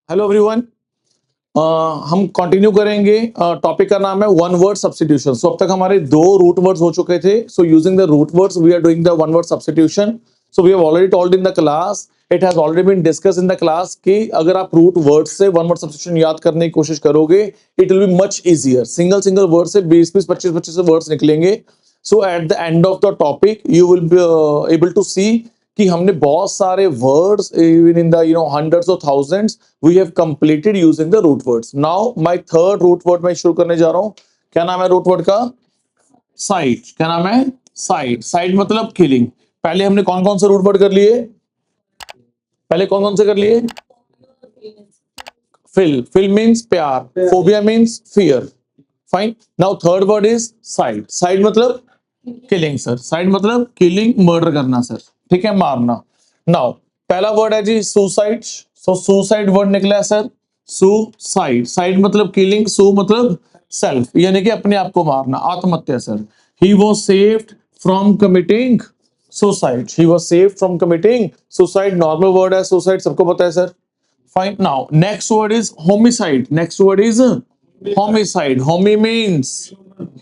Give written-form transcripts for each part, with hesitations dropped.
Hello everyone. हम continue करेंगे। Topic का नाम है वन वर्ड सब्स्टिट्यूशन। सो अब तक हमारे दो रूट वर्ड्स हो चुके थे। So using the root words we are doing the one word substitution. So we have already told in the class, it has already been discuss in the class कि अगर आप रूट वर्ड से one word substitution याद करने की कोशिश करोगे it will be much easier. Single single word से 20-20 25-25 वर्ड्स निकलेंगे। So at the end of the topic you will be able to see कि हमने बहुत सारे words even in the hundreds of thousands we have completed using the root words. Now my third root word मैं शुरू करने जा रहा हूं। क्या नाम है रूट वर्ड का? साइड। क्या नाम है? साइड। साइड मतलब किलिंग। पहले हमने कौन कौन से रूट वर्ड कर लिए? पहले कौन कौन से कर लिए? फिल। फिल मीन्स प्यार, phobia means fear. Fine. Now third word is side. Side मतलब किलिंग सर। साइड मतलब किलिंग, मर्डर करना सर। ठीक है, मारना। नाउ पहला वर्ड है जी सुसाइड। सो सुसाइड वर्ड निकला है सर, सुसाइड। साइड मतलब किलिंग, सु मतलब सेल्फ, यानी कि अपने आप को मारना, आत्महत्या sir. He was saved from committing suicide. He was saved from committing suicide. Normal word है सुसाइड, सबको पता है sir. Fine. Now next word is homicide. Next word is homicide. Homi means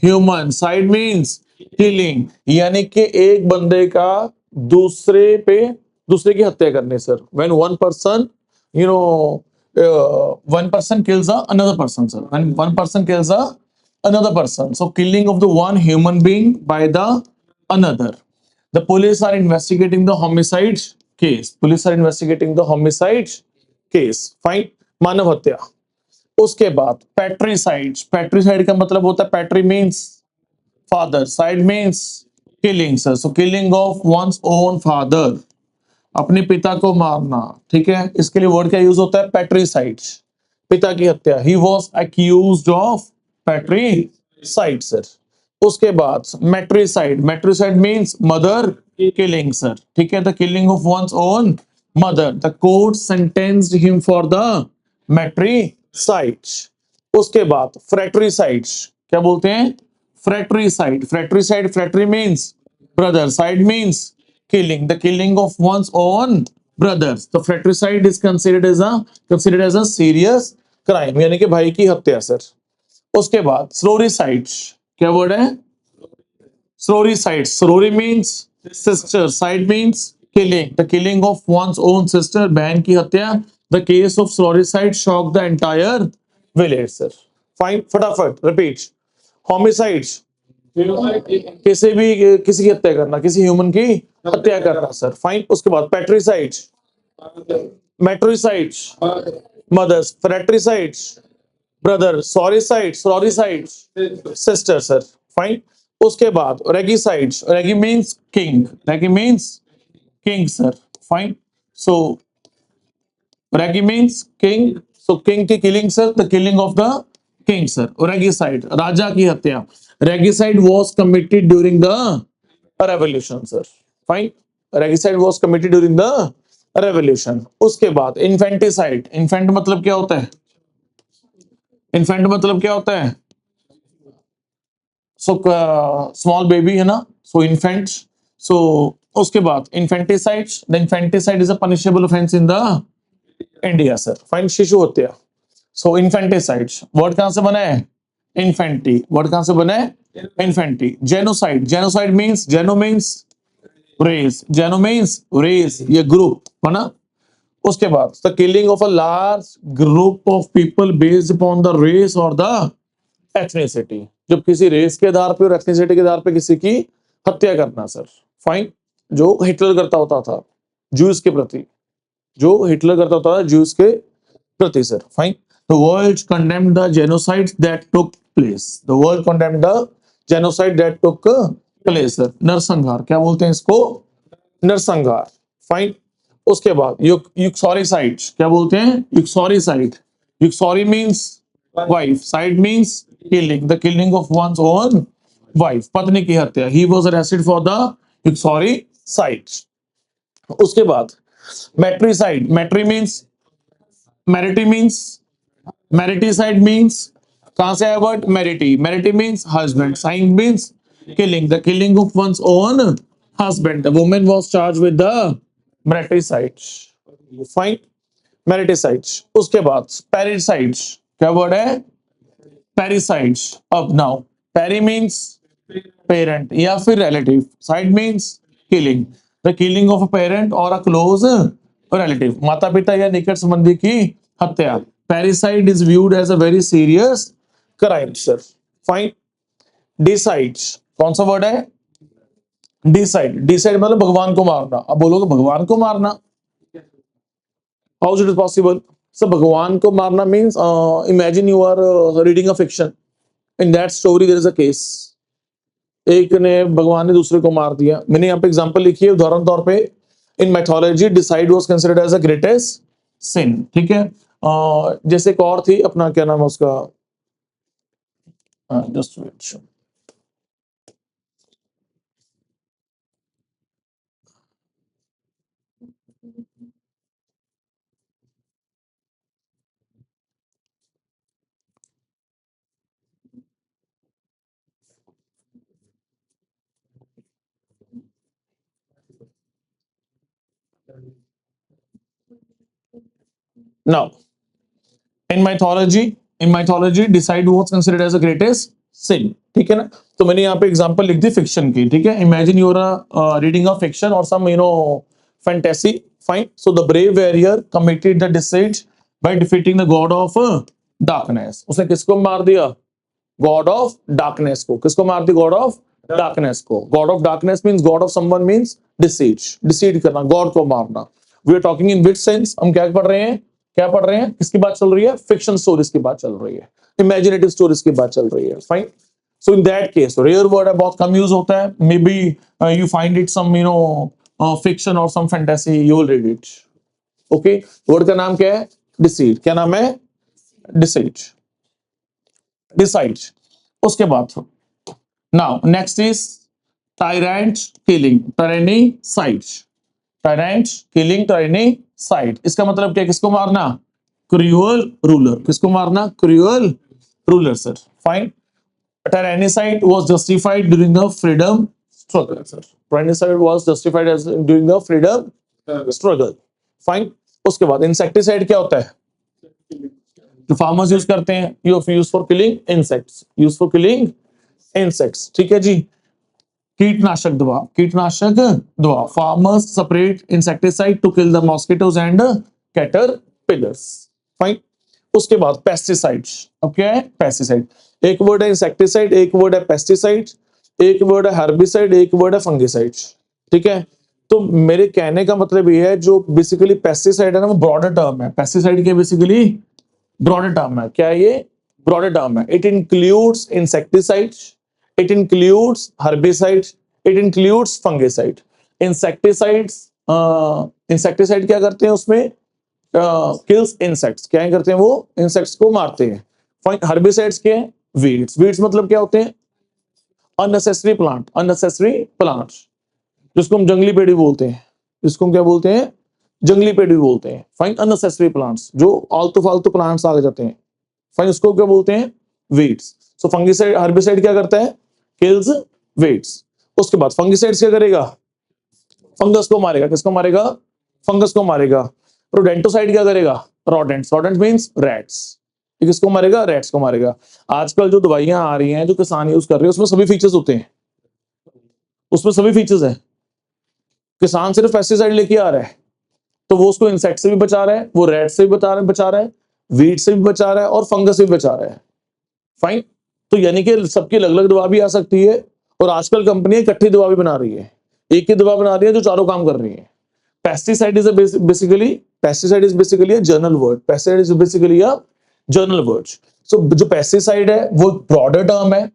human, side means killing, यानी कि एक बंदे का दूसरे की हत्या करने sir. When one person one person kills another person sir. When one person kills another person, so killing of the one human being by the another. The police are investigating the homicide case. Police are investigating the homicide case. Fine. मानव हत्या। उसके बाद patricide. Patricide का मतलब होता है, patri means father, cide means killing sir. So killing of one's own father, अपने पिता को मारना। ठीक है, इसके लिए वर्ड क्या यूज होता है? पैट्रीसाइड, पिता की हत्या। He was accused of patricide sir. उसके बाद matricide. Matricide means mother killing sir. ठीक है, the killing of one's own mother. The court sentenced him for the matricide. उसके बाद फ्रैट्रीसाइड। क्या बोलते हैं? Fratricide. Fratricide, fratri means brother, cide means killing, the killing of one's own brothers. The fratricide is considered as a serious crime, यानी कि भाई की हत्या सर। उसके बाद sororicide। क्या वर्ड है? sororicide। sorority means sister, side means killing, the killing of one's own sister, बहन की हत्या। The case of sororicide shocked the entire village sir. Fine, फटाफट रिपीट। homicide किसी की हत्या करना, किसी ह्यूमन की हत्या करना सर। फाइन। उसके बाद patricide, matricide mothers, fratricide brother, sororicide, sororicide sister sir. Fine. उसके बाद regicide. Regi means king, regi means king sir. Fine. So regi means king, so king की killing sir, the killing of the king sir. Regicide राजा की हत्या। Regicide was committed during the revolution sir. Fine. Regicide was committed during the revolution. उसके बाद infanticide. Infant मतलब क्या होता है? इन्फेंट मतलब क्या होता है? सो स्मॉल बेबी है ना, सो इन्फेंट। सो उसके बाद infanticide. The infanticide is a punishable offence in the India sir. Fine. शिशु हत्या। सो इन्फेंटिसाइड वर्ड कहां से बना है? इन्फेंटी। वर्ड कहां से बना है? इन्फेंटी। Genocide. Genocide means, geno means race, geno means race, ये ग्रुप है ना। उसके बाद the killing of a large group of people based upon the race और द एथनिसिटी। जब किसी रेस के आधार पे और एथनिसिटी के आधार पे किसी की हत्या करना सर। फाइन। जो हिटलर करता होता था ज्यूज के प्रति, जो हिटलर करता होता था ज्यूज के प्रति sir. Fine. The world condemned the genocide that took place. The world condemned the genocide that took place. नरसंहार। क्या बोलते हैं इसको? नरसंहार। फाइन। उसके बाद यूक्सोरिसाइड। क्या बोलते हैं? Uxoricide. Uxori means wife, cide means killing, the killing of one's own wife, पत्नी की हत्या। He was arrested for the uxoricide. उसके बाद मैट्रीसाइड। मैट्री means mariti means mariticide means, कहां से आया word? Mariti. Mariti means husband, cide means killing, the killing of one's own husband. The woman was charged with the mariticide. Fine. Mariticides. उसके बाद पैरिसाइड्स, क्या word है, पैरिसाइड्स। अब नाउ पैरी means parent या फिर relative, side means killing, the killing of a parent और a close relative, माता पिता या निकट संबंधी की हत्या। Parricide is viewed as a very serious crime sir. Fine. Deicides, कौन सा वर्ड है, डिसाइड, डिसाइड मतलब भगवान को मारना। अब बोलोगे भगवान को मारना, how is it possible sir, भगवान को मारना means imagine you are reading a fiction, in that story there is a case, एक ने भगवान ने दूसरे को मार दिया। मैंने यहाँ पे एग्जांपल लिखी है उदाहरण तौर पे, in mythology deicide was considered as a greatest sin, ठीक है। जैसे एक और थी अपना, क्या नाम है उसका, just wait, now in mythology deicide was considered as a greatest sin, ठीक है ना। तो मैंने यहाँ पे एग्जांपल लिख दी फिक्शन की, ठीक है। Imagine you are reading a fiction और some fantasy, fine. So the brave warrior committed the deicide by defeating the god of darkness. उसने किसको मार दिया, गॉड ऑफ डार्कनेस को। किसको मार दी, गॉड ऑफ डार्कनेस को। God of darkness means god of someone means deceit, deceit करना, गॉड को मारना। We are talking in which sense, हम क्या पढ़ रहे हैं, क्या पढ़ रहे हैं, किसकी बात चल रही है, फिक्शन स्टोरीज की बात चल रही है, इमेजिनेटिव स्टोरीज की बात चल रही है, fine. So in that case rare word है, बहुत कम यूज होता है, maybe you find it some fiction और some fantasy, you will read it, okay. Word का नाम क्या है, डिसीट, क्या नाम है, डिसीट, डिसाइड। उसके बाद now next is tyrant killing, tyrannicide, tyrant killing, tyrannicide. इसका मतलब क्या, किसको मारना, क्रूअल रूलर, किसको मारना, cruel ruler sir, fine. Tyrannicide was justified during the freedom struggle sir, tyrannicide was justified as during the freedom struggle, fine। उसके बाद insecticide क्या होता है, जो फार्मर्स यूज करते हैं, use for killing insects, use for killing insects, ठीक है जी। कीटनाशक दवा, कीटनाशक दवा, farmers separate insecticide to kill the mosquitoes and caterpillars, fine. उसके बाद पेस्टिसाइड्स, अब क्या है, पेस्टिसाइड। एक वर्ड है इंसेक्टिसाइड, एक वर्ड है पेस्टिसाइड, एक वर्ड है हर्बिसाइड, एक वर्ड है फंगिसाइड, ठीक है। तो मेरे कहने का मतलब ये है, जो बेसिकली पेस्टिसाइड है ना, वो ब्रॉडर टर्म है। पेस्टिसाइड के बेसिकली ब्रॉडर टर्म है, क्या है ये, ब्रॉडर टर्म है। It includes insecticides, it includes herbicides, it includes fungicide. Insecticides, insecticide क्या करते हैं उसमें, किल्स इंसेक्ट्स, क्या करते हैं वो, इंसेक्ट्स को मारते हैं। फाइन। हर्बिसाइड्स क्या है, वीड्स, वीड्स मतलब क्या होते हैं, अननेसेसरी प्लांट, अननेसेसरी प्लांट, जिसको हम जंगली पेड़ भी बोलते हैं, जिसको हम क्या बोलते हैं, जंगली पेड़ भी बोलते हैं, फाइन। अननेसेसरी प्लांट्स, जो आलतू फालतू प्लांट्स आ जाते हैं, फाइन, उसको क्या बोलते हैं, वीड्स। सो फंगिसाइड, हर्बिसाइड क्या करता है, किल्स वीड्स। उसके बाद फंगिसाइड्स क्या करेगा, फंगस को मारेगा, किसको मारेगा, फंगस को मारेगा। रोडेंटोसाइड क्या करेगा, रोडेंट्स, रोडेंट्स मींस रैट्स, किसको मारेगा, रैट्स को मारेगा। आजकल जो दवाइयां आ रही हैं, जो किसान यूज कर रहे हैं, उसमें सभी फीचर्स होते हैं, उसमें सभी फीचर्स हैं। किसान सिर्फ पेस्टिसाइड लेके आ रहा है, तो वो उसको इंसेक्ट से भी बचा रहा है, वो रैट से भी बचा रहा है, वीड से भी बचा रहा है, और फंगस से भी बचा रहा है, फाइन। तो यानी कि सबकी अलग अलग दवा भी आ सकती है, और आजकल कंपनी इकट्ठी दवा भी बना रही है, एक ही दवा बना रही है जो चारों काम कर रही है। Pesticide is basically, pesticide is basically a general word, pesticide is basically a general word. So जो पेस्टिसाइड है वो ब्रॉडर टर्म है,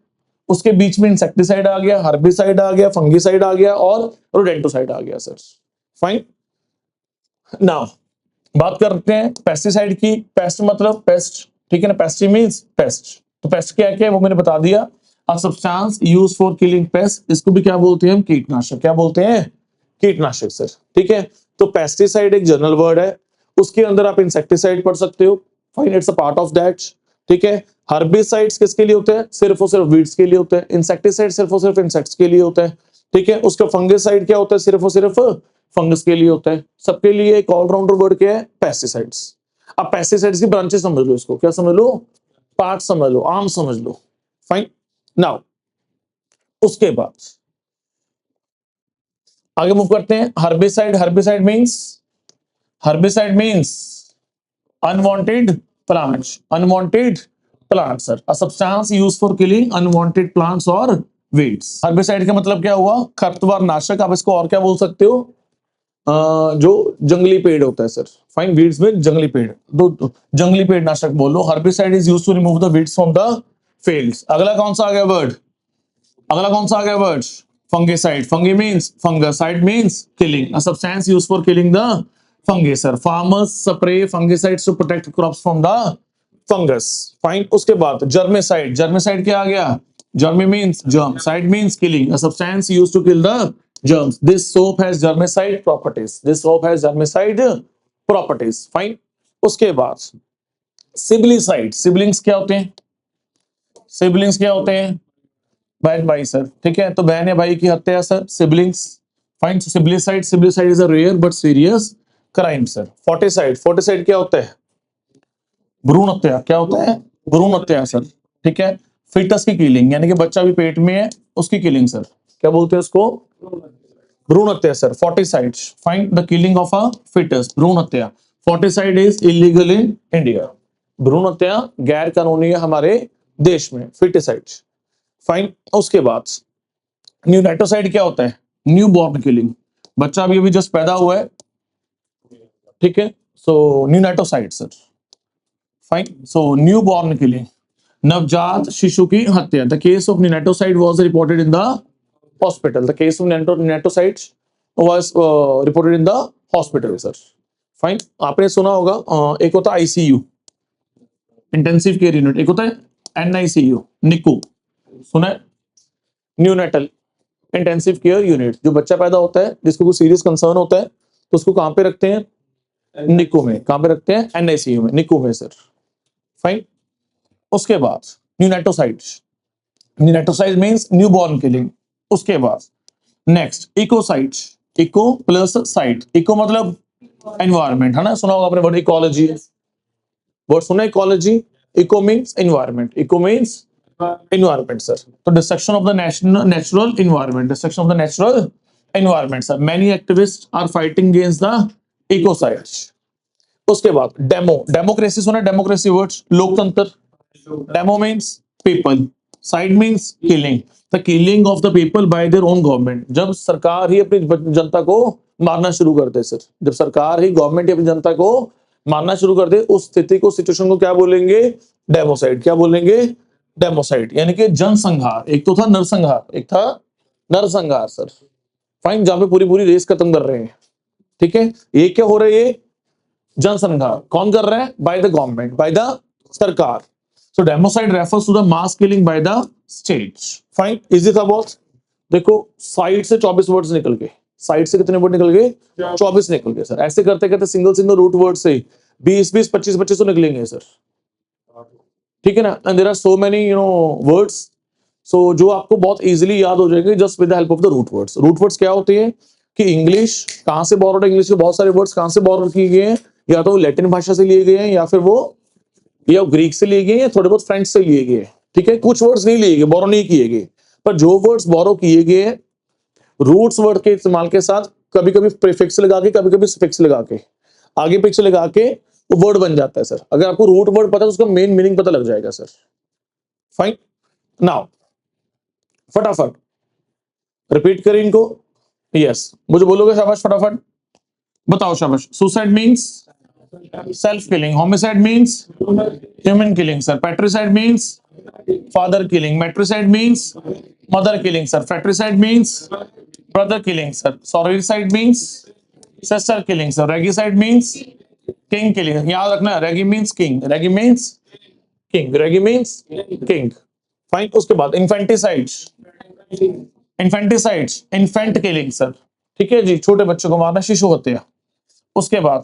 उसके बीच में इंसेक्टिसाइड आ गया, हर्बिसाइड आ गया, फंगिसाइड आ गया, और रोडेंटोसाइड आ गया सर, फाइन। नाउ बात करते हैं पेस्टिसाइड की। पेस्ट मतलब पेस्ट, ठीक है ना, पेस्टी मींस पेस्ट। तो पेस्ट क्या क्या है वो मैंने बता दिया। अ substance used for killing paste, इसको भी क्या बोलते हैं हम, कीटनाशक, क्या बोलते हैं, कीटनाशक सर, ठीक है। तो पेस्टिसाइड एक जनरल वर्ड है, उसके अंदर आप इंसेक्टिसाइड पढ़ सकते हो, fine, it's a part of that, ठीक है। हर्बिसाइड्स किसके लिए होते हैं, सिर्फ और सिर्फ वीड्स के लिए होते हैं। इंसेक्टिसाइड सिर्फ और सिर्फ इंसेक्ट्स के लिए होता है, ठीक है। उसका फंगिसाइड क्या होता है, सिर्फ और सिर्फ फंगस के लिए होता है। सबके लिए एक ऑलराउंडर वर्ड क्या है, पेस्टिसाइड्स। अब पेस्टिसाइड्स की ब्रांचेस समझ लो, इसको क्या समझ लो, पार्ट समझ लो, आर्म समझ लो। फाइन। नाउ उसके बाद आगे मूव करते हैं। Herbicide, herbicide means unwanted plants, unwanted plants sir, a substance used for killing unwanted plants or weeds। herbicide का मतलब क्या हुआ, खरपतवार नाशक। आप इसको और क्या बोल सकते हो, जो जंगली पेड़ होता है सर। फाइन, वीड्स में जंगली पेड़, दो जंगली पेड़ नाशक बोलो। herbicide is used to remove the weeds from the fields। अगला कौन सा आ गया वर्ड, अगला कौन सा आ गया word, fungicide. Fungi means fungus, side means killing, a substance used for killing the fungi sir. Farmers spray fungicides to protect crops from the fungus. Fine. उसके बाद जर्मिसाइड, जर्मिसाइड क्या आ गया, germi means germ, side means killing, a substance used to kill the germs। this soap has germicide properties, this soap has germicide properties। Fine. उसके बाद सिबलिसाइड, siblings क्या होते हैं, सिबलिंग्स क्या होते हैं, बहन भाई सर। ठीक है, तो बहन या भाई की हत्या sir, siblings. Fine. Siblicide, siblicide is a rare but serious crime sir. Foeticide, foeticide क्या होता है, भ्रूण हत्या। क्या होता है, भ्रूण हत्या सर। ठीक है। फिटस की किलिंग, यानी कि बच्चा भी पेट में है उसकी किलिंग सर, क्या बोलते हैं उसको, भ्रूण हत्या sir. Foeticide, find the killing of a foetus, भ्रूण हत्या। Foeticide is illegal in India, भ्रूण हत्या गैर कानूनी है हमारे देश में, फिटिसाइड। फाइन। उसके बाद न्यूनेटोसाइड क्या होता है, न्यू बॉर्न किलिंग, बच्चा अभी अभी जस्ट पैदा हुआ है। ठीक है, so neonatocide sir. Fine. So newborn killing, नवजात शिशु की हत्या। The case of neonatocide was reported in the hospital, the case of neonatocide was reported in the hospital sir. Fine. आपने सुना होगा एक होता है आईसीयू, इंटेंसिव केयर यूनिट, एक होता है एनआईसीयू, निकू, सुना है, न्यूनेटल इंटेंसिव केयर यूनिट। जो बच्चा पैदा होता है जिसको कोई सीरियस कंसर्न होता है तो उसको कहां पे रखते हैं, निकू में। कहां पे रखते हैं, एनआईसीयू में, निकू में सर। फाइन। उसके बाद neonatocide, neonatocide means newborn killing. उसके बाद next ecocide, eco plus side, eco मतलब एनवायरमेंट है ना, सुना होगा आपने वर्ड इकोलॉजी, वर्ड सुना ecology. Eco means environment, eco means environment sir. तो destruction of the natural environment, destruction of the natural environment sir. Many activists are fighting against the ecocides. उसके बाद डेमो, डेमोक्रेसी सुना, democracy words, लोकतंत्र। Demo means people, side means killing, the killing of the people bye their own government. जब सरकार ही अपनी जनता को मारना शुरू कर दे सर, जब सरकार ही, गवर्नमेंट ही अपनी जनता को मारना शुरू कर दे, उस स्थिति को, सिचुएशन को क्या बोलेंगे, डेमोसाइड। क्या बोलेंगे, डेमोसाइड, यानी कि जनसंहार। एक तो था नरसंहार, एक था नरसंहार सर। फाइन, जहां पे पूरी पूरी रेस खत्म कर रहे हैं। ठीक है, ये क्या हो रहा है, ये जनसंहार कौन कर रहा है, by the government, by the सरकार। So democide refers to the mass killing by the state. Fine, easy था बहुत। देखो साइड से 24 वर्ड्स निकल गए, साइड से कितने वर्ड निकल गए, 24 निकल गए सर। ऐसे करते करते सिंगल सिंगल रूट वर्ड से 20 25 25 तो निकलेंगे सर। ठीक है ना, and there are so many words, so जो आपको बहुत इजीली याद हो जाएंगे just with the help of the root words. Root words क्या होते हैं कि इंग्लिश कहां से बोरोड है, इंग्लिश के बहुत सारे वर्ड्स कहां से बोरोड किए गए हैं, या तो वो लैटिन भाषा से लिए गए हैं, या फिर वो या ग्रीक से लिए गए, या थोड़े बहुत फ्रेंच से लिए गए। ठीक है, कुछ वर्ड्स नहीं लिए गए, बोरो नहीं किए गए, पर जो वर्ड्स बोरो किए गए रूट्स वर्ड के इस्तेमाल के साथ, कभी कभी प्रीफिक्स लगा के, कभी कभी सफिक्स लगा के, आगे पीछे लगा के वो वर्ड बन जाता है सर। अगर आपको रूट वर्ड पता है तो उसका मेन मीनिंग पता लग जाएगा सर। फाइन। नाउ फटाफट रिपीट करें इनको, यस मुझे बोलोगे शाबाश, फटाफट बताओ शाबाश। Suicide means self killing, homicide means human killing sir, patricide means father killing, matricide means mother killing sir, fratricide means brother killing sir, sororicide means sister killing sir, regicide means king killing. याद रखना, regi means king, regi means king, regi means king. Fine. उसके बाद infanticides, infanticides infant killing sir. ठीक है जी, छोटे बच्चों को मारना, शिशु हत्या। उसके बाद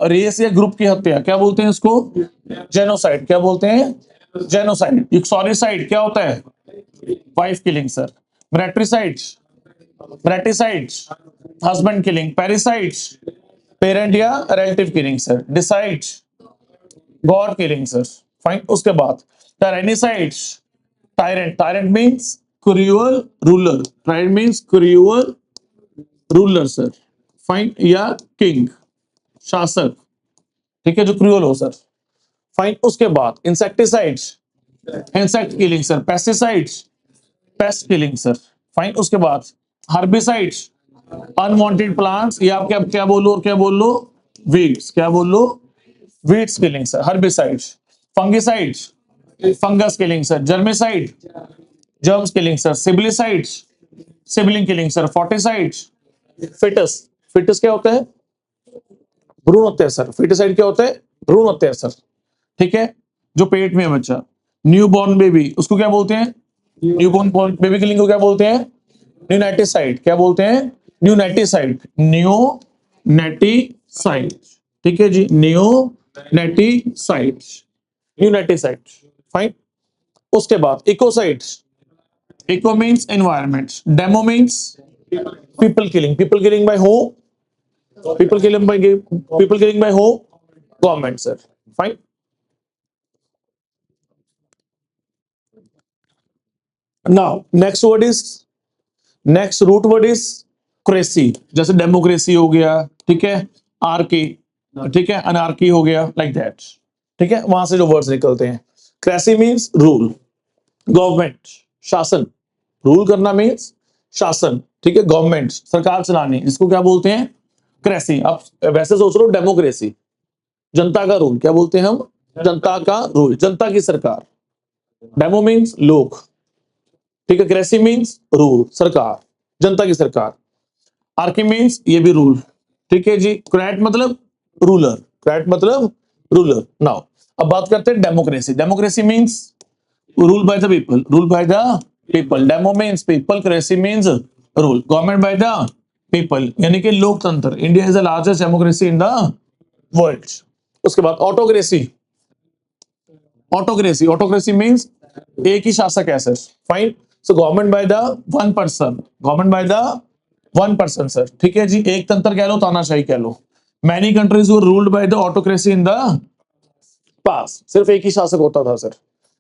रेस या ग्रुप की हत्या, क्या बोलते हैं इसको, जेनोसाइड। क्या बोलते हैं, जेनोसाइड। इक्सॉरिसाइड क्या होता है, wife killing sir. Bratricide, braticide husband killing. Parricide, parent या relative killing sir. Deicide, god killing sir. Fine. उसके बाद tyrannicide, tyrant, tyrant means cruel ruler, tyrant means cruel ruler sir. Fine. या किंग, शासक, ठीक है, जो क्रूअल हो sir. Fine. उसके बाद insecticides, insect killing sir. Pesticides, paste killing sir. Fine. उसके बाद हर्बिसाइड्स, अनवांटेड प्लांट्स, या आप क्या क्या बोलो और क्या बोल लो, वीड्स, क्या बोल लो, weeds killing sir, herbicides. Fungicides, fungus killing sir. Germicide, germs killing sir. Siblicides, sibling killing sir. Foeticides, foetus, foetus क्या होता है, भ्रूण होते हैं सर। फिटिसाइड क्या होता है, भ्रूण होते हैं सर, ठीक है, जो पेट में है बच्चा। न्यू बॉर्न बेबी, उसको क्या बोलते हैं, न्यू बॉर्न बेबी किलिंग को क्या बोलते हैं, न्यूनेटिसाइड, क्या बोलते हैं, न्यूनेटिसाइड, न्यूनेटिसाइड, ठीक है जी, न्यूनेटिसाइड, न्यूनेटिसाइड। फाइन। उसके बाद ecocides, eco means environment, demo means people killing, people killing by who, people killing by people killing by who, government sir। fine। now next word is, next root word is cracy, जैसे democracy हो गया, ठीक है, आरकी, ठीक है, anarchy हो गया, like that, ठीक है, वहां से जो वर्ड्स निकलते हैं। क्रेसी मींस रूल, गवर्नमेंट, शासन, रूल करना मींस शासन, ठीक है, गवर्नमेंट, सरकार चलानी, इसको क्या बोलते हैं, क्रेसी। अब वैसे सोच लो डेमोक्रेसी, जनता का रूल, क्या बोलते हैं हम, जनता का रूल, जनता की सरकार। डेमो मीन्स लोग, ठीक है, क्रेसी मीन्स रूल, सरकार, जनता की सरकार। आर्की मीन्स ये भी रूल, ठीक है जी। क्रेट मतलब रूलर, क्रेट मतलब रूलर। नाउ अब बात करते हैं democracy. Democracy means rule by the people, rule by the people. Demo means people, cracy means rule, government by the people, यानी कि लोकतंत्र। India is the largest democracy in the world. उसके बाद autocracy, autocracy, autocracy means एक ही शासक है sir. Fine. So government by the one person, government by the one person sir, ठीक है जी, एक तंत्र कह लो, तानाशाही कह लो। Many countries were ruled by the autocracy in the past, सिर्फ एक ही शासक होता था सर।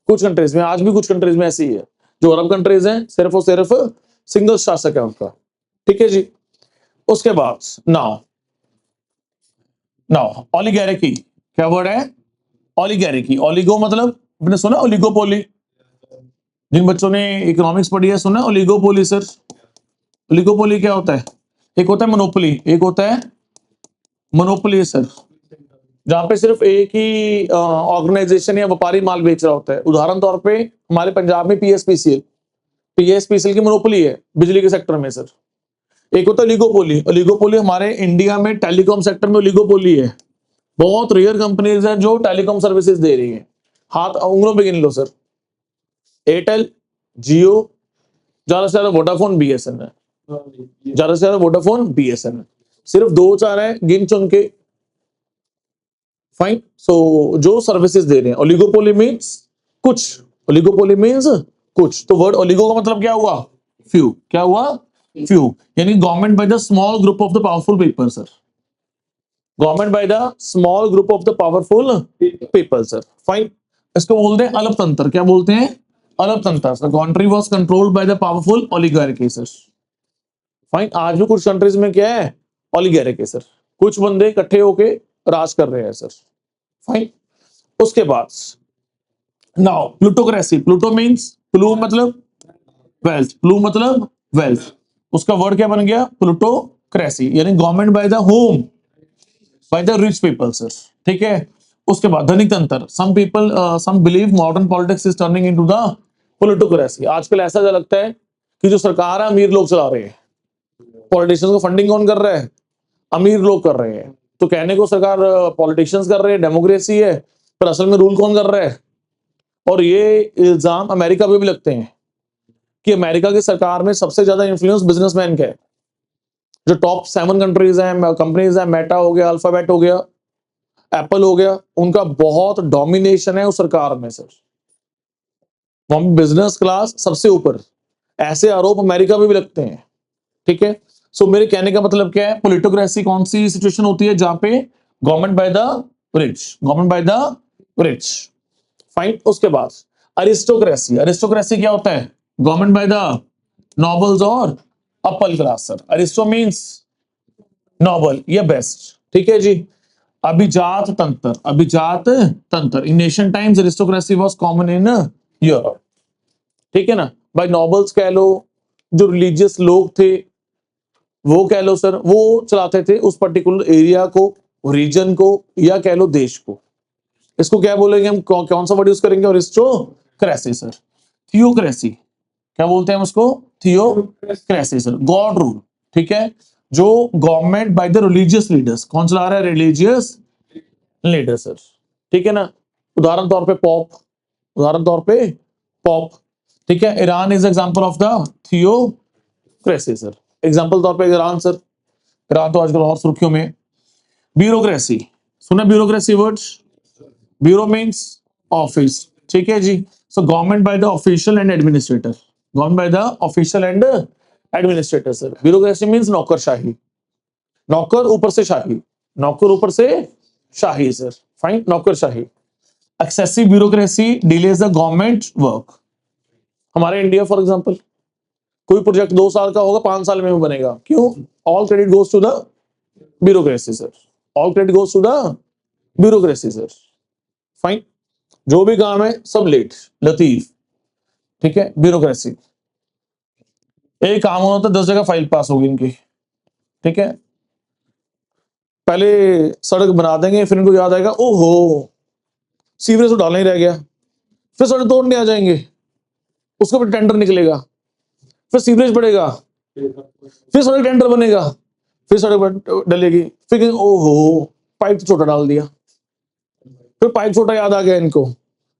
कुछ कंट्रीज में, आज भी कुछ कंट्रीज में ऐसी ही है, जो अरब कंट्रीज हैं सिर्फ और सिर्फ सिंगल शासक है उनका, ठीक है जी। उसके बाद नाउ, नाउ ओलिगार्की, क्या वर्ड है, ओलिगार्की। ओलिगो मतलब आपने सुना ओलिगोपोली, जिन बच्चों ने इकोनॉमिक्स पढ़ी है सुना ओलिगोपोली सर। ओलिगोपोली क्या होता है, एक होता है मोनोपोली, एक होता है मोनोपोली सर, जहां पे सिर्फ एक ही ऑर्गेनाइजेशन या व्यापारी माल बेच रहा होता है। उदाहरण तौर पे हमारे पंजाब में पीएसपीसीएल, पीएसपीसीएल की मोनोपोली है बिजली के सेक्टर में सर। एक होता है ओलिगोपोली, ओलिगोपोली हमारे इंडिया में टेलीकॉम सेक्टर में ओलिगोपोली है। बहुत रेयर कंपनीज है जो टेलीकॉम सर्विसेज दे रही है, हाथ उंगलों पे गिन लो सर। एयरटेल, जियो, ज्यादा से ज्यादा वोडाफोन, बीएसएनएल, ज्यादा से ज्यादा वोडाफोन, बीएसएनएल, सिर्फ दो चार है गिन चुन के। फाइन। सो जो सर्विसेज दे रहे हैं, ओलिगोपोली मींस कुछ, ओलिगोपोली मींस कुछ। तो वर्ड ओलिगो का मतलब क्या हुआ, फ्यू, क्या हुआ, फ्यू, यानी government by the small group of the powerful people sir, government by the small group of the powerful people sir. Fine. इसको बोलते हैं अलप तंत्र, क्या बोलते हैं, अलप तंत्र। The country was controlled by the powerful oligarchy sir. Fine. आज भी कुछ कंट्रीज में क्या है, ओलिगार्की सर, कुछ बंदे इकट्ठे होके राज कर रहे हैं सर। फाइन। उसके बाद नाउ प्लूटोक्रेसी, प्लूटो मींस प्लू मतलब वेल्थ, प्लू मतलब वेल्थ, उसका वर्ड क्या बन गया, प्लूटोक्रेसी, यानी government by the home, by the rich people sir, ठीक है। उसके बाद धनिक तंत्र, some people some believe modern politics is turning into the plutocracy. आजकल ऐसा लगता है कि जो सरकार है अमीर लोग चला रहे हैं, पॉलिटिशियंस को फंडिंग कौन कर रहा है, अमीर लोग कर रहे हैं। तो कहने को सरकार पॉलिटिशियंस कर रहे हैं, डेमोक्रेसी है, पर असल में रूल कौन कर रहा है। और ये इल्जाम अमेरिका पे भी लगते हैं कि अमेरिका की सरकार में सबसे ज्यादा इन्फ्लुएंस बिजनेसमैन का है। जो टॉप 7 कंट्रीज हैं, कंपनीज हैं, मेटा हो गया, अल्फाबेट हो गया, एप्पल हो गया, उनका बहुत डोमिनेशन है उस सरकार में सर। वहां बिजनेस क्लास सबसे ऊपर, ऐसे आरोप अमेरिका में भी लगते हैं, ठीक है। सो मेरे कहने का मतलब क्या है, पोलिटोक्रेसी कौन सी सिचुएशन होती है जहां पे government by the rich, government by the rich. Fine. उसके बाद अरिस्टोक्रेसी, अरिस्टोक्रेसी क्या होता है, गवर्नमेंट बाय द नॉबल्स और upper class sir. Aristo means noble या बेस्ट, ठीक है जी। अभिजात तंत्र, अभिजात तंत्र, इन Asian times aristocracy was common in Europe, ठीक है ना। बाय नॉबल्स कह लो, जो रिलीजियस लोग थे वो कह लो सर, वो चलाते थे उस पर्टिकुलर एरिया को, रीजन को, या कह लो देश को। इसको क्या बोलेंगे हम, कौन सा वर्ड यूज करेंगे, अरिस्टोक्रेसी सर। थियोक्रेसी क्या बोलते हैं हम उसको, थियोक्रेसी सर, गॉड रूल, ठीक है। जो government by the religious leaders, कौन चला रहा है, रिलीजियस लीडर सर, ठीक है ना। उदाहरण तौर पे पॉप, उदाहरण तौर पे पॉप, ठीक है। Iran is example of the theocracy sir, example तौर पे ईरान सर। ईरान तो आजकल और सुर्खियों में। ब्यूरोक्रेसी, सुना bureaucracy words, bureau means office, ठीक है जी। So government by the official and administrator, government by the official and administrator sir. Bureaucracy means नौकरशाही, नौकर ऊपर से शाही, नौकर ऊपर से शाही सर। फाइन, नौकरशाही। Excessive bureaucracy delays the government work. हमारे इंडिया फॉर एग्जांपल, कोई प्रोजेक्ट 2 साल का होगा, 5 साल में बनेगा, क्यों, all credit goes to the bureaucracy sir, all credit goes to the bureaucracy sir. Fine, जो भी काम है सब लेट, लतीफ, ठीक है, ब्यूरोक्रेसी। एक काम होना था 10 जगह फाइल पास होगी इनकी, ठीक है। पहले सड़क बना देंगे, फिर इनको याद आएगा ओहो सीवरेज तो डालना ही रह गया, फिर सड़क तोड़ने आ जाएंगे, उसके ऊपर टेंडर निकलेगा, फिर सीवरेज बढ़ेगा, फिर सड़क टेंडर बनेगा, फिर सड़क डलेगी, फिर ओहो पाइप तो छोटा डाल दिया, फिर पाइप छोटा याद आ गया इनको।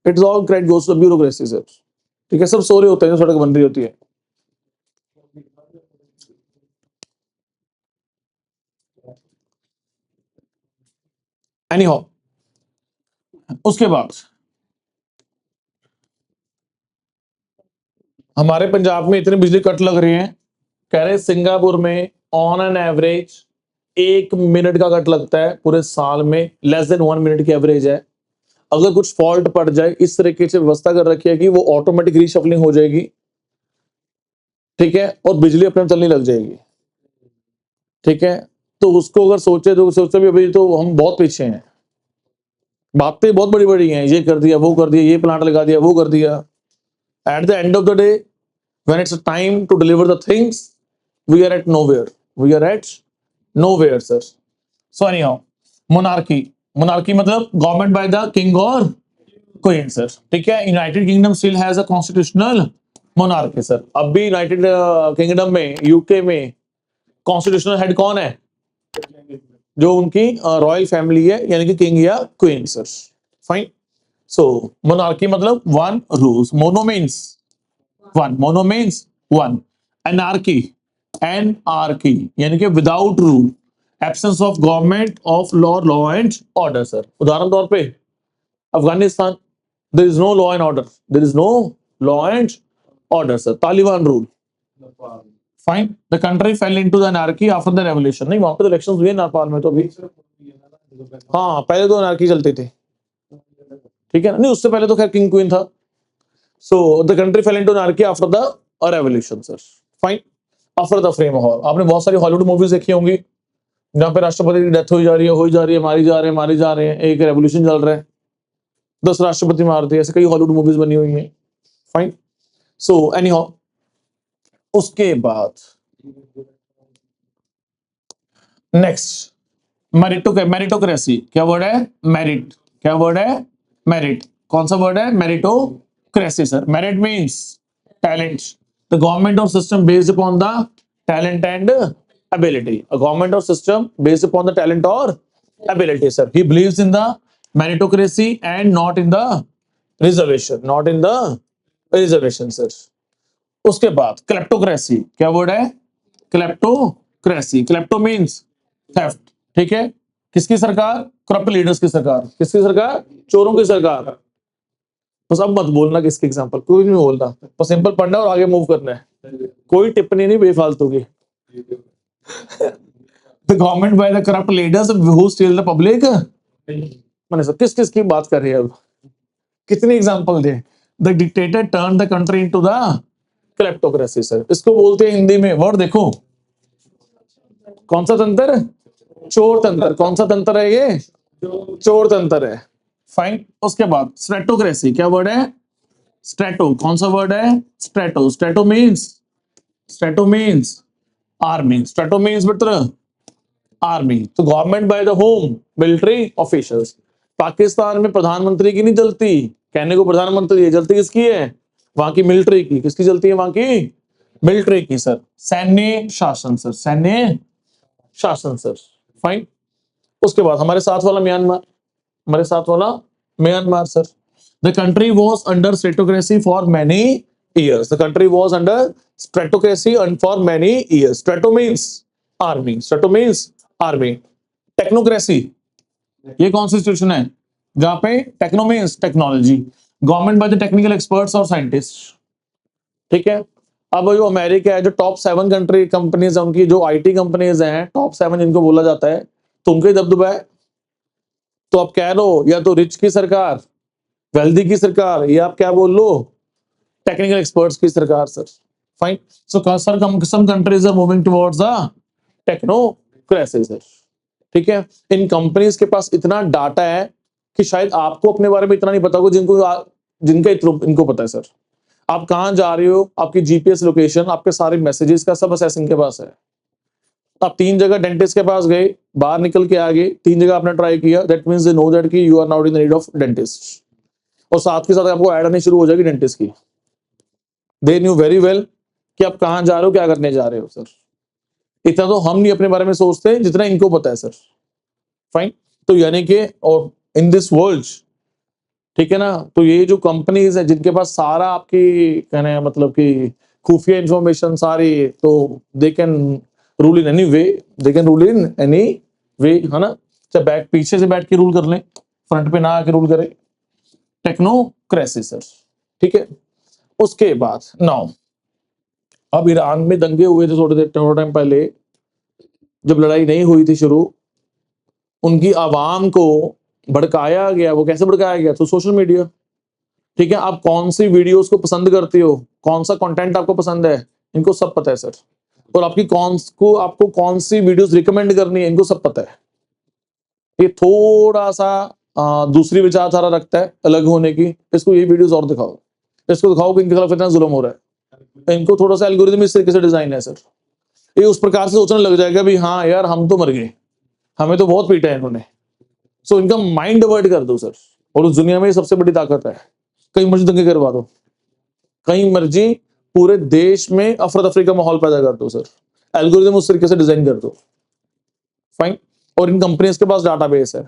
It's all credit goes to bureaucracy sir, ठीक है। सब सो रहे होते हैं, सड़क बन रही होती है। एनी हाउ, उसके बाद हमारे पंजाब में इतने बिजली कट लग रहे हैं, कह रहे सिंगापुर में ऑन एन एवरेज 1 मिनट का कट लगता है पूरे साल में, लेस देन 1 मिनट की एवरेज है। अगर कुछ फॉल्ट पड़ जाए, इस तरीके से व्यवस्था कर रखी है कि वो ऑटोमेटिक रीशफलिंग हो जाएगी, ठीक है, और बिजली अपने चलने लग जाएगी, ठीक है। तो उसको अगर सोचे भी अभी तो हम बहुत पीछे हैं, बातें बहुत बड़ी बड़ी हैं, ये कर दिया, वो कर दिया, ये प्लांट लगा दिया, वो कर दिया। Eight the end of the day when it's time to deliver the things, we are at nowhere, we are at nowhere sir। So anyhow, monarchy, monarchy मतलब government by the king or queen sir, ठीक है। United kingdom still has a constitutional monarchy sir. अब भी United kingdom में, UK में constitutional head कौन है, जो उनकी रॉयल फैमिली है, यानी कि किंग या queen sir. Fine. So monarchy मतलब one rules, mono means one, mono means one. Anarchy, anarchy यानी कि without rule, absence of government of law, law and order sir. उदाहरण तौर पे Afghanistan, there is no law and order, there is no law and order sir. Taliban rule. Fine, the country fell into the anarchy after the revolution. नहीं, वहां पे तो elections हुए नेपाल में तो भी, हाँ पहले तो एनार्की चलती थी, ठीक है ना। नहीं, उससे पहले तो खैर किंग क्वीन था। So the country fell into anarchy after the revolution, sir. Fine. After the frame hall, आपने बहुत सारी हॉलीवुड मूवीज देखी होंगी जहां पे राष्ट्रपति की डेथ हो जा रही है, हो जा रही है, मारी जा रहे हैं, मारी जा रहे हैं, एक रेवोल्यूशन चल रहा है, 10 राष्ट्रपति मारते हैं, ऐसे कई हॉलीवुड मूवीज बनी हुई हैं। फाइन। सो एनी हाउ, उसके बाद नेक्स्ट मेरिटोक्रेसी। क्या वर्ड है, मेरिट, क्या वर्ड है, मेरिट। कौन सा वर्ड है, meritocracy sir. Merit means talent, the government और system based upon the talent and ability, a government or system based upon the talent or ability sir। He believes in the meritocracy and not in the reservation, not in the reservation sir। उसके बाद kleptocracy, क्या word है, kleptocracy. Klepto means theft, ठीक है। किसकी सरकार, corrupt leaders की सरकार। किसकी सरकार, चोरों की सरकार। बस अब मत बोलना किसके एग्जांपल, कोई नहीं बोलना, बस सिंपल पढ़ना और आगे मूव करना है, कोई टिप्पणी नहीं बेफालतू की। The government by the corrupt leaders who steel the public. मैंने सर किस किस की बात कर रही है अब, कितनी example they. The dictator turn the country into the kleptocracy sir, इसको बोलते हैं हिंदी में, वर्ड देखो कौन सा तंत्र, चोर तंत्र। कौन सा तंत्र है ये, चोर तंत्र है। फाइन। उसके बाद स्ट्रेटोक्रेसी, क्या वर्ड है, स्ट्रेटो। कौन सा वर्ड है, strato. Strato means army. Strato means मित्र आर्मी। तो government by the home, military officials. Pakistan में प्रधानमंत्री की नहीं जलती, कहने को प्रधानमंत्री है, जलती किसकी है, वहां की मिलिट्री की। किसकी जलती है, वहां की मिलिट्री की सर। सैन्य शासन सर, सैन्य शासन सर। फाइन। उसके बाद हमारे साथ वाला म्यांमार, हमारे साथ वाला Myanmar sir. The country was under stratocracy for many years. The country was under stratocracy for many years. Strato means army, strato means army. Technocracy, ये कौन सी सिचुएशन है जहां पे techno means technology, government by the technical experts और scientist. ठीक है। अब जो अमेरिका है, जो टॉप 7 कंट्री कंपनीज है, उनकी जो आईटी कंपनीज हैं टॉप 7 जिनको बोला जाता है, तो उनके दबदबा है। तो आप कह लो या तो रिच की सरकार, वेल्दी की सरकार, या आप क्या बोल लो, टेक्निकल एक्सपर्ट्स की सरकार sir. Fine. So sir some countries are moving towards the technocracy sir. ठीक है। इन कंपनीज के पास इतना डाटा है कि शायद आपको अपने बारे में इतना नहीं पता होगा जिनका इनको पता है सर। आप कहां जा रहे हो, आपकी जीपीएस लोकेशन, आपके सारे मैसेजेस का सब असेस इनके पास है। आप 3 जगह डेंटिस्ट के पास गए, बाहर निकल के आ गए, 3 जगह आपने ट्राई किया, that means they know that कि you are not in the need of dentist. और साथ के साथ आपको ऐड आनी शुरू हो जाएगी डेंटिस्ट की। दे न्यू वेरी वेल कि आप कहां जा रहे हो, क्या करने जा रहे हो सर। इतना तो हम नहीं अपने बारे में सोचते जितना इनको पता है सर। फाइन। तो यानी कि और इन दिस वर्ल्ड, ठीक है ना, तो ये जो कंपनीज है जिनके पास सारा आपकी कहने का मतलब कि खुफिया इंफॉर्मेशन सारी, तो they can rule in any way, they can rule in any way, है ना। चाहे बैक पीछे से बैठ के रूल कर लें, फ्रंट पे ना आके रूल करें। Technocracy sir. ठीक है। उसके बाद नाउ, अब ईरान में दंगे हुए थे थोड़े टाइम पहले, जब लड़ाई नहीं हुई थी शुरू, उनकी आवाम को भड़काया गया। वो कैसे भड़काया गया, तो सोशल मीडिया। ठीक है। आप कौन सी वीडियोस को पसंद करते हो, कौन सा कंटेंट आपको पसंद है, इनको सब पता है सर। और आपको कौन सी वीडियोस रिकमेंड करनी है, इनको सब पता है। ये थोड़ा सा दूसरी विचारधारा रखता है अलग होने की, इसको ये वीडियोस और दिखाओ, इसको दिखाओ कि इनके खिलाफ इतना जुल्म हो रहा है। इनको थोड़ा सा एल्गोरिथम इस तरीके से डिजाइन है सर, ये उस प्रकार से सोचने लग जाएगा भी हाँ यार हम तो मर गए, हमें तो बहुत पीटा है इन्होंने। सो इनका माइंड डाइवर्ट कर दो सर। और उस दुनिया में सबसे बड़ी ताकत है, कहीं मर्जी दंगे करवा दो, कहीं मर्जी पूरे देश में अफरा तफरी का माहौल पैदा कर दो सर। एल्गोरिथम उस तरीके से डिजाइन कर दो। फाइन। और इन कंपनीज के पास डाटाबेस है,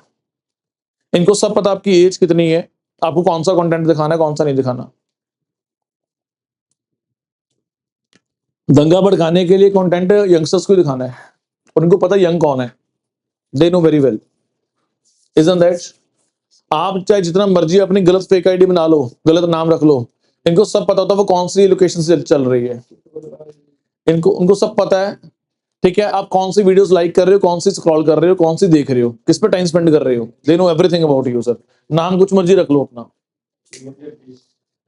इनको सब पता आपकी एज कितनी है, आपको कौन सा कंटेंट दिखाना है, कौन सा नहीं दिखाना। दंगा भड़काने के लिए कंटेंट यंगस्टर्स को दिखाना है, और इनको पता यंग कौन है, they know very well, isn't that. आप चाहे जितना मर्जी अपनी गलत फेक आईडी बना लो, गलत नाम रख लो, इनको सब पता होता है वो कौन सी लोकेशन से चल रही है। उनको सब पता है। ठीक है। आप कौन सी वीडियोस लाइक कर रहे हो, कौन सी स्क्रॉल कर रहे हो, कौन सी देख रहे हो, किस पे टाइम स्पेंड कर रहे हो, they know everything about you sir. नाम कुछ मर्जी रख लो अपना।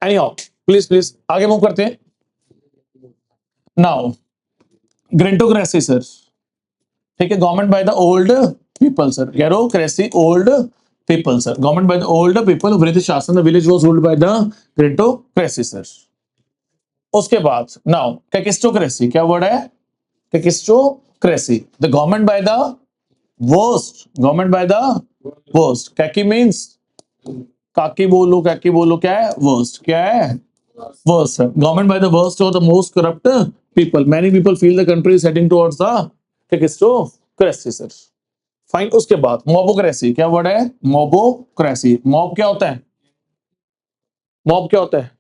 एनी हाउ, प्लीज प्लीज आगे मूव करते हैं। Now gerontocracy sir. ठीक है। Government by the old people sir, gerontocracy old people sir. Government by the old people, British शासन, the village was ruled by the gerontocracy sir. उसके बाद now kakistocracy, क्या word है, kakistocracy. The government by the worst, government by the worst. Kaki means काकी बोलो, kaki बोलो, क्या है वर्स्ट, क्या है worst sir. Government by the worst और the most corrupt people, many people feel the country is heading towards the kakistocracy sir. Fine. उसके बाद मॉबोक्रेसी, क्या वर्ड है, मॉबोक्रेसी। मॉब क्या होता है, मॉब क्या होता है,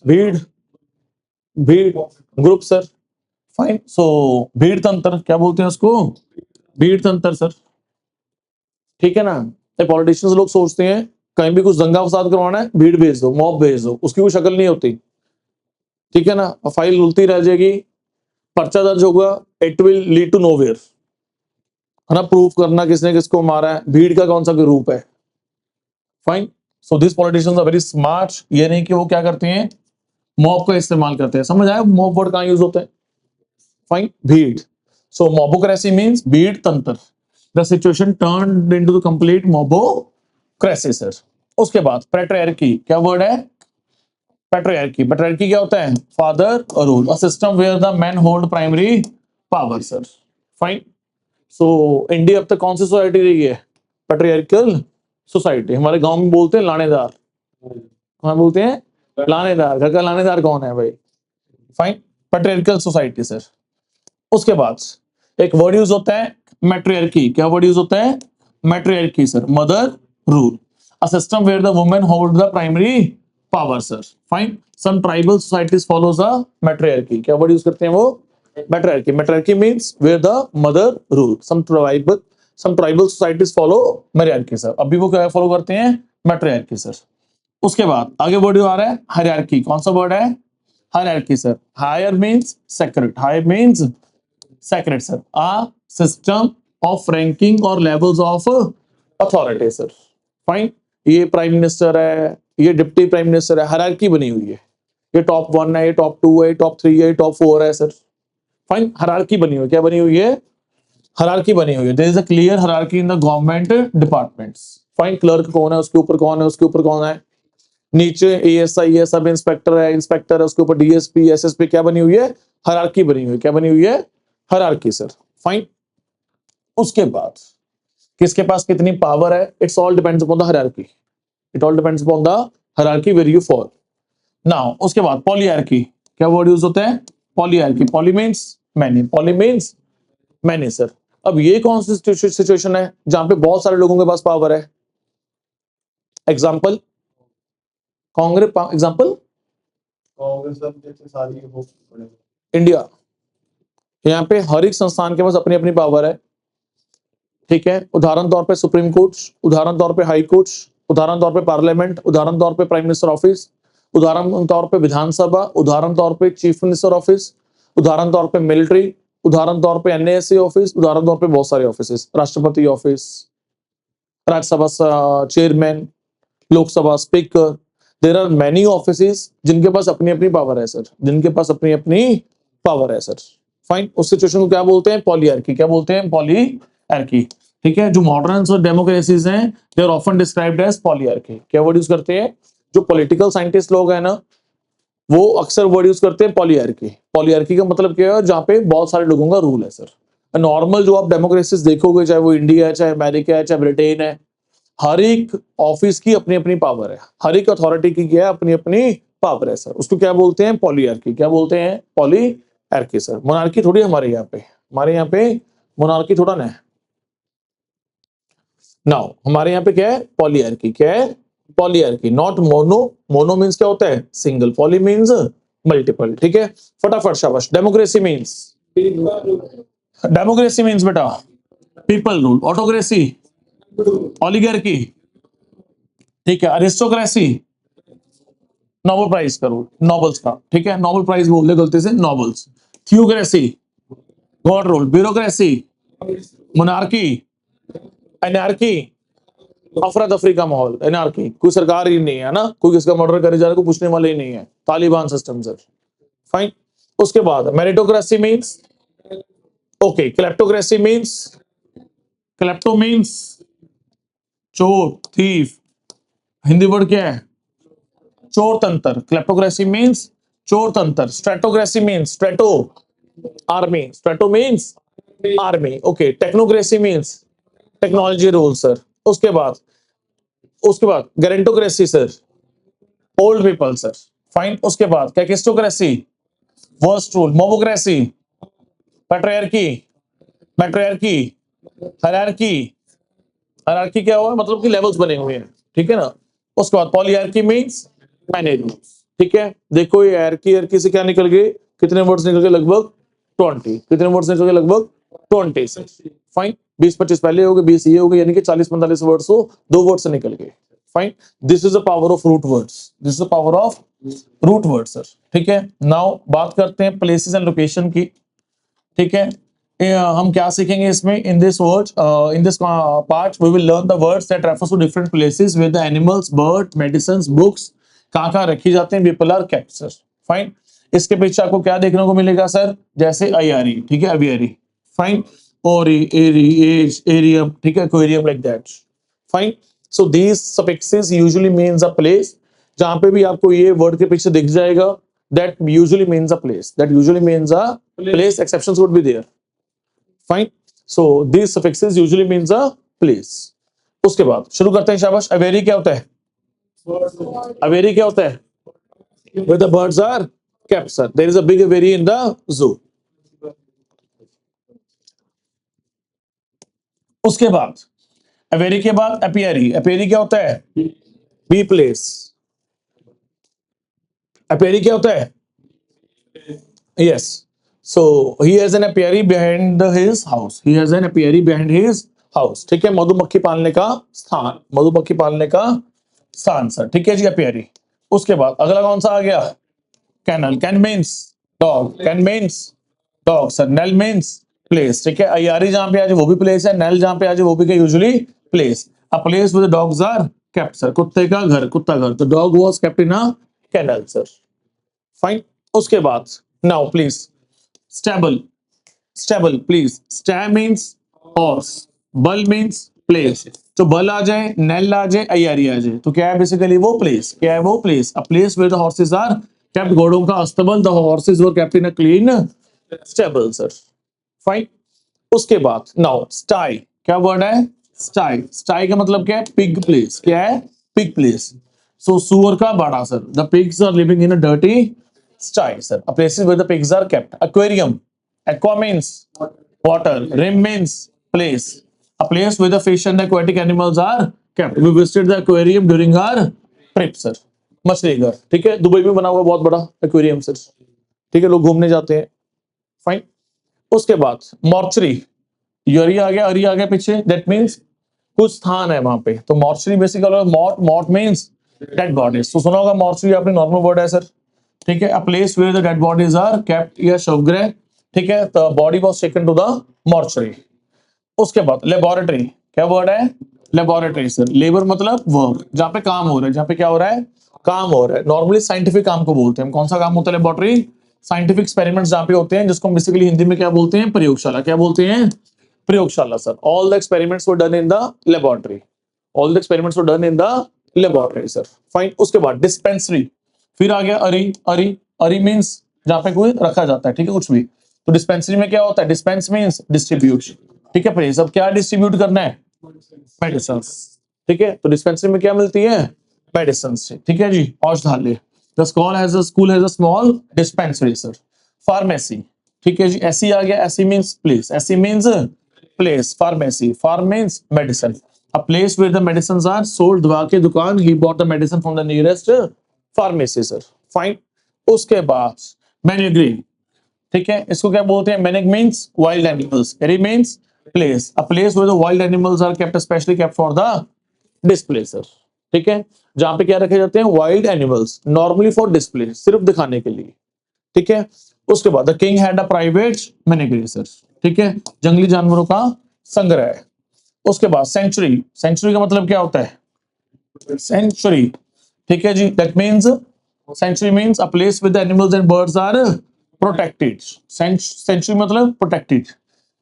भीड़, भीड़, ग्रुप सर। फाइन। सो भीड़ तंत्र क्या बोलते हैं उसको, भीड़ तंत्र सर। ठीक है ना। पॉलिटिशियंस लोग सोचते हैं कहीं भी कुछ दंगा फसाद करवाना है, भीड़ भेज दो, मॉब भेज दो, उसकी कोई शक्ल नहीं होती। ठीक है ना। फाइल रुलती रह जाएगी, पर्चा दर्ज होगा, it will lead to nowhere, है ना, प्रूफ करना किसने किसको मारा है, भीड़ का कौन सा रूप है। Fine, so this politicians are very smart. ये नहीं कि वो क्या करते हैं, मॉब का इस्तेमाल करते हैं। समझ आया मॉब वर्ड कहां यूज होता है? फाइन, भीड़। सो मोबोक्रेसी मींस भीड़ तंत्र। The situation turned into the complete mobocracy sir. उसके बाद पैट्रियार्की, क्या वर्ड है? पैट्रियार्की। पैट्रियार्की क्या होता है? Father rule, a system where the man hold primary power sir. Fine, so India अब तक कौन सी सोसाइटी रही है? Patriarchal society. हमारे गांव में बोलते हैं लानेदार, कहाँ बोलते हैं? लानेदार। घर का लानेदार कौन है भाई? Fine, patriarchal society sir. उसके बाद एक वर्ड यूज होता है मैट्रियार्की। क्या वर्ड यूज होता है? Matriarchy sir, mother rule, a system where the women hold the primary power sir. Fine, some tribal societies follows the matriarchy. क्या वर्ड यूज करते हैं वो? Matriarchy. Matriarchy means where the mother rule. Some tribal societies follow matriarchy sir. अभी वो क्या follow करते हैं? Matriarchy sir. उसके बाद आगे वर्ड आ रहा है हायरार्की। कौन सा वर्ड है? Hierarchy sir. Hier means secret, hier means secret sir, a system of ranking और levels of authority sir. Fine, ये प्राइम मिनिस्टर है, ये डिप्टी प्राइम मिनिस्टर है, हायरार्की बनी हुई है। ये टॉप 1 है, ये टॉप 2 है, टॉप 3 है, टॉप 4 है सर। फाइन, हायरार्की बनी हुई है। क्या बनी हुई है? हायरार्की बनी हुई है। There is a clear hierarchy in the government departments. Fine, clerk कौन है, उसके ऊपर कौन है, उसके ऊपर कौन है, नीचे एएसआई है, सब इंस्पेक्टर है, इंस्पेक्टर है, उसके ऊपर डीएसपी, एसएसपी। क्या बनी हुई है? हायरार्की बनी हुई है। क्या बनी हुई है? Hierarchy sir. फाइन, उसके बाद किसके पास कितनी पावर है? It's all depends upon the hierarchy. It all depends upon the hierarchy where you fall. Now उसके बाद पॉलीहार्की। क्या वर्ड यूज होता है? Polyarchy. Poly means many, poly means many sir. अब ये कौन सी सिचुएशन है जहां पे बहुत सारे लोगों के पास पावर है? Example Congress, example India. यहाँ पे हर एक संस्थान के पास अपनी अपनी पावर है, ठीक है। उदाहरण तौर पे सुप्रीम कोर्ट, उदाहरण तौर पे हाई कोर्ट, उदाहरण तौर पे पार्लियामेंट, उदाहरण तौर पे प्राइम मिनिस्टर ऑफिस, उदाहरण तौर पे विधानसभा, उदाहरण तौर पे चीफ मिनिस्टर ऑफिस, उदाहरण तौर पे मिलिट्री, उदाहरण तौर पे एनएसए ऑफिस, उदाहरण तौर पे बहुत सारे ऑफिस, राष्ट्रपति office, Rajya Sabha chairman, Lok Sabha speaker. There are many offices जिनके पास अपनी अपनी पावर है सर, जिनके पास अपनी अपनी पावर है सर। फाइन, उस सिचुएशन को क्या बोलते हैं? पॉलीआर्की। क्या बोलते हैं? पॉलीआर्की, ठीक है। जो मॉडर्न और डेमोक्रेसीज हैं they are often described as polyarchy. क्या वर्ड यूज करते हैं? जो पॉलिटिकल साइंटिस्ट लोग हैं ना, वो अक्सर वर्ड यूज करते हैं पॉलीआर्की। पॉलीआर्की का मतलब क्या है? जहां पे बहुत सारे लोगों का रूल है सर। नॉर्मल जो आप डेमोक्रेसीज देखोगे, चाहे वो इंडिया है, चाहे अमेरिका है, चाहे ब्रिटेन है, हर एक ऑफिस की अपनी अपनी पावर है, हर एक अथॉरिटी की क्या है? अपनी अपनी पावर है सर। उसको क्या बोलते हैं? पॉलीआर्की। क्या बोलते हैं? पॉलीआर्की सर। मोनार्की थोड़ी हमारे यहाँ पे, हमारे यहाँ पे मोनार्की थोड़ा ना है। नाउ हमारे यहाँ पे क्या है? पॉलीआर्की। क्या है? पॉलीआर्की, नॉट मोनो। मोनो मींस क्या होता है? सिंगल। पॉली मींस मल्टीपल, ठीक है। फटाफट शाबाश। डेमोक्रेसी मींस, डेमोक्रेसी मींस बेटा पीपल रूल। ऑटोक्रेसी, ओलिगार्की, ठीक है। अरिस्टोक्रेसी, नोबेल प्राइज का रूल, नॉबल्स का, ठीक है। नोबेल प्राइज बोल दे गलती से, nobles. Theocracy, God rule. Bureaucracy, monarchy, anarchy, अफरा तफरी का माहौल, एनार्की, कोई सरकार ही नहीं है ना, कोई किसका मर्डर करे जा रहा है, कोई पूछने वाले ही नहीं है, तालिबान सिस्टम सर। फाइन, उसके बाद meritocracy means, okay. Kleptocracy means, klepto means चोर, थीफ। हिंदी वर्ड क्या है? चोर तंत्र। क्लेप्टोक्रेसी मींस चोर तंत्र। Stratocracy means strato, army. Strato means army, okay. Technocracy means technology rule sir. उसके बाद gerontocracy sir, old people sir. Fine, उसके बाद kakistocracy, worst rule. Mobocracy, patriarchy, matriarchy, hierarchy. Hierarchy क्या हुआ? मतलब कि लेवल्स बने हुए हैं, ठीक है ना। उसके बाद पॉलीहार्की मींस मैनी रूल्स, ठीक है। देखो ये हायरार्की से क्या निकल गए? कितने वर्ड्स निकल गए? लगभग 20। कितने वर्ड्स निकल गए? लगभग 20। फाइन, 20-25 पहले हो गए, 20 ये हो गए, यानी कि 40-45 वर्ड्स हो, 2 वर्ड से निकल गए। Fine, this is the power of root words, this is the power of root words sir, ठीक है। नाउ बात करते हैं प्लेसेस एंड लोकेशन की। ठीक है। हम क्या सीखेंगे इसमें, in this word, in this part we will learn the words that refers to different places with the animals, bird, medicine, books, कहाँ रखी जाते हैं, people are kept sir. Fine. इसके पीछे आपको क्या देखने को मिलेगा सर, जैसे अयारी, ठीक है, अवियरी, फाइन, ओरी, एरी, एज, एरियम, ठीक है, aquarium, like that. Fine. So these suffixes usually means a place. जहां पे भी आपको ये वर्ड के पीछे दिख जाएगा, that usually means a place, that usually means a place, exceptions would be there. Fine. So these suffixes usually means a place. उसके बाद शुरू करते हैं, शाबाश। अवेरी क्या होता है, अवेरी क्या होता है, where the birds are kept sir, there is a big aviary in the zoo. उसके बाद अवेरी के बाद एपियरी, एपियरी क्या होता है, बी प्लेस। एपियरी क्या होता है, yes, so he has an apiary behind his house, he has an apiary behind his house, ठीक है, मधुमक्खी पालने का स्थान, मधुमक्खी पालने का स्थान सर, ठीक है जी, apiary। उसके बाद अगला कौन सा आ गया, kennel, can means dog, can means dog sir, nel means place, ठीक है, अयारी जहां पे आ जाए वो भी प्लेस है, नेल जहां पे आ जाए वो भी usually place. A place with dogs are kept sir, कुत्ते का घर, कुत्ता घर, तो dog was kept in a kennel sir. Fine. उसके बाद now please stable, stable please, stab means horse, ble means place, तो बल आ जाए, नेल आ जाए, अयारी आ जाए, तो क्या है बेसिकली वो प्लेस, क्या है वो place, a place where the horses are kept, घोड़ों का अस्तबल, the horses were kept in a clean stable sir. Fine. उसके बाद नाउ स्टाई, क्या वर्ड है, स्टाई, स्टाई का मतलब क्या है, पिग प्लेस, क्या है, पिग प्लेस। सो सुअर का बाड़ा sir, the pigs are living in a dirty sty sir, a places where the pigs are kept. Aquarium, aqua means water, rim means place, a place where the fish and the aquatic animals are kept. We visited the aquarium during our trip sir, मछली घर, ठीक है, Dubai में बना हुआ बहुत बड़ा aquarium sir, ठीक है, लोग घूमने जाते हैं। फाइन। उसके बाद मॉर्चरी, यरी आ गया, अरी आ गया पीछे, दैट मींस कुछ स्थान है वहां पे, तो mortuary basically mort, mort means dead bodies, तो सुना होगा मॉर्चरी, आपने नॉर्मल वर्ड है सर, ठीक है, a place where the dead bodies are kept, या शवगृह, ठीक है, तो body was taken to the mortuary. उसके बाद लेबोरेटरी, क्या वर्ड है, लेबोरेटरी सर, लेबर मतलब वर्क, जहां पे काम हो रहा है, जहां पे क्या हो रहा है, काम हो रहा है, नॉर्मली साइंटिफिक काम को बोलते हैं, कौन सा काम होता है लेबोरेटरी, साइंटिफिक एक्सपेरिमेंट्स जहां पे होते हैं, जिसको बेसिकली हिंदी में क्या बोलते हैं, प्रयोगशाला, क्या बोलते हैं, प्रयोगशाला sir. All the experiments were done in the laboratory, all the experiments were done in the laboratory sir. Fine. उसके बाद डिस्पेंसरी, फिर आ गया अरी, अरी, अरी मींस जहां पे कोई रखा जाता है, ठीक है, कुछ भी, तो डिस्पेंसरी में क्या होता है, डिस्पेंस मींस डिस्ट्रीब्यूट, ठीक है, प्लीज अब क्या डिस्ट्रीब्यूट करना है, मेडिसिन, ठीक है, तो डिस्पेंसरी में क्या मिलती है, मेडिसिन, ठीक है जी, औषधालय, the school has a small dispensary sir. Pharmacy, ठीक है जी, ऐसी आ गया, acy means place, acy means place, pharmacy, pharm means medicine, a place where the medicines are sold, दवा की दुकान, he bought the medicine from the nearest pharmacy sir. Fine. उसके बाद मैन्यूग्री, ठीक है, इसको क्या बोलते हैं, manic means wild animals, ery means place, a place where the wild animals are kept, specially kept for the display sir, ठीक है, जहां पे क्या रखे जाते हैं, wild animals, normally for display, सिर्फ दिखाने के लिए, ठीक है। उसके बाद the king had a private menagerie sir, ठीक है, जंगली जानवरों का संग्रह। उसके बाद सेंचुरी, सेंचुरी का मतलब क्या होता है, सेंचुरी, ठीक है जी, that means sanctuary means a place with the animals and birds are protected, sanctuary मतलब प्रोटेक्टेड,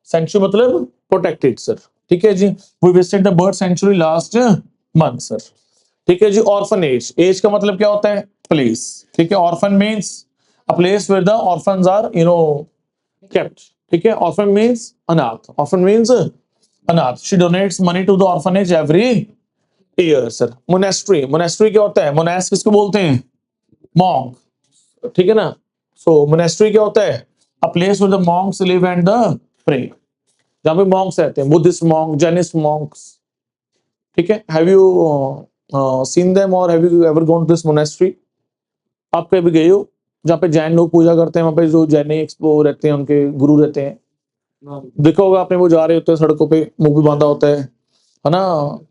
सेंचुरी मतलब प्रोटेक्टेड सर, ठीक है जी। We visited the bird sanctuary last month sir, ठीक है जी। ऑर्फनेज, एज का मतलब क्या होता है, प्लेस, ठीक है, orphan means a place where the orphans are kept, ठीक है, ऑर्फन मींस अनाथ, ऑर्फन मींस अनाथ, she donates money to the orphanage every year sir. Monastery, monastery क्या होता है, मोनेस्ट किसको बोलते हैं, मॉन्क, ठीक है ना, सो मोनेस्ट्री क्या होता है, a place where the monks live and the pray, जहां पे मॉन्क्स रहते हैं, बुद्धिस्ट मॉन्क, जैनिस्ट मॉन्क्स, ठीक है। हैव यू सीन देम और have you ever gone to this monastery, आप कभी गए हो जहाँ पे जैन लोग पूजा करते हैं, वहां पे जो जैन एक्सपो रहते हैं, उनके गुरु रहते हैं, देखा होगा आपने, वो जा रहे होते हैं सड़कों पे, मुंह भी बांधा होता है ना,